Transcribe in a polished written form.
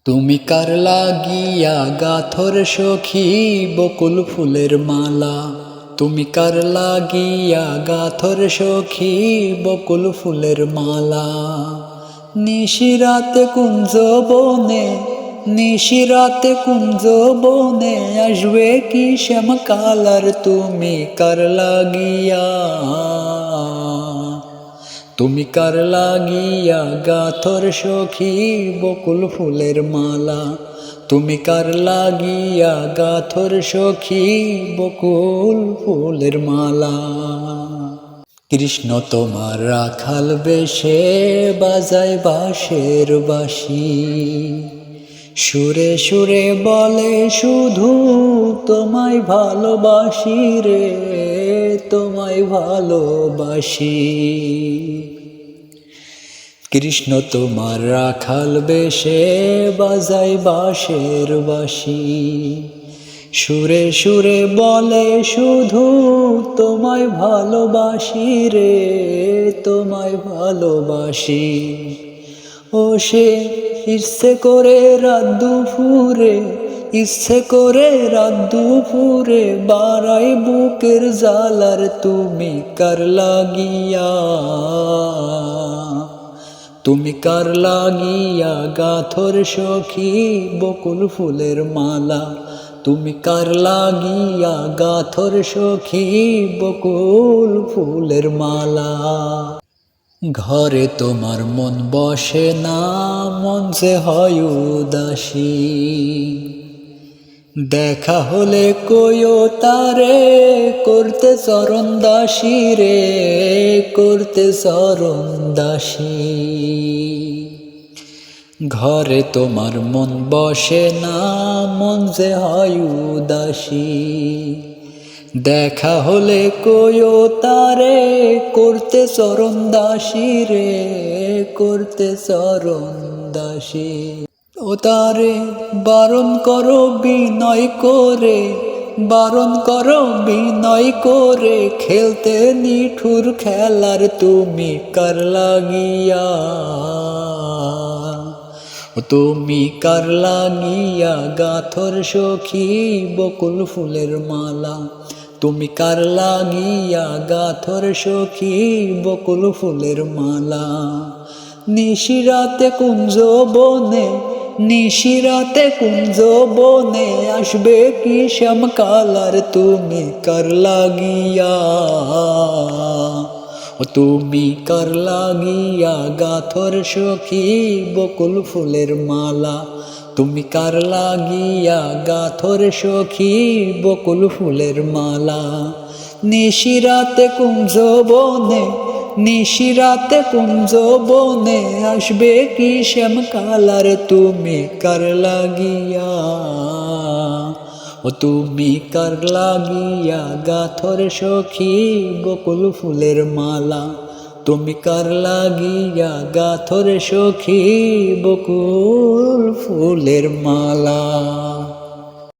তুমি কার লাগিয়া গাথর সখী বকুল ফুলের মালা। তুমি কার লাগিয়া গাথর সখী বকুল ফুলের মালা। নিশিরাতে কুঞ্জ বনে, নিশিরাতে কুঞ্জ বনে আসবে কি শ্যামকালার। তুমি কার লাগিয়া, তুমি কার লাগিয়া গাথর সখী বকুল ফুলের মালা। তুমি কার লাগিয়া গাথর সখী বকুল ফুলের মালা। কৃষ্ণ তোমার রাখাল বেশে বাজায় বাঁশের বাঁশি, সুরে সুরে বলে শুধু তোমায় ভালোবাসি রে, তোমায় ভালোবাসি। কৃষ্ণ তোমার রাখাল বেশে বাজায় বাঁশের বাঁশি, সুরে সুরে বলে শুধু তোমায় ভালোবাসি রে, তোমায় ভালোবাসি। ও সে ইচ্ছে করে রাত দুপুরে, ইচ্ছে করে রাত দুপুরে বাড়াই বুকের জ্বালার। তুমি কার লাগিয়া, তুমি কার লাগিয়া গাথর সখী বকুল ফুলের মালা। তুমি কার লাগিয়া গাথর সখী বকুল ফুলের মালা। ঘরে তোমার মন বসে না, মন যে হয় উদাসী। দেখা হলে কইও তারে, করতে চরণ দাসী রে, করতে চরণ দাসী। ঘরে তোমার মন বসে না, মন যে হয় উদাসী। দেখা হলে কইও তারে, করতে চরণ দাসী রে, করতে চরণ দাসী। ও তারে বারণ করো বিনয় করে, বারণ করো বিনয় করে খেলতে নিঠুর খেলার। তুমি কার লাগিয়া, তুমি কার লাগিয়া গাথর সখী বকুল ফুলের মালা। তুমি কার লাগিয়া গাথর সখী বকুল ফুলের মালা। নিশিরাতে কুঞ্জ বনে, নিশিরাতে কুঞ্জ বনে আসবে কি শ্যামকালার। তুমি কার লাগিয়া, তুমি কার লাগিয়া গাথর সখী বকুল ফুলের মালা। তুমি কার লাগিয়া গাথর সখী বকুল ফুলের মালা। নিশিরাতে কুঞ্জ বনে, নিশিরাতে কুঞ্জ বনে আসবে কি শ্যামকালার। তুমি কার লাগিয়া, তুমি কার লাগিয়া গাথর সখী বকুল ফুলের মালা। তুমি কার লাগিয়া গাথর সখী বকুল ফুলের মালা।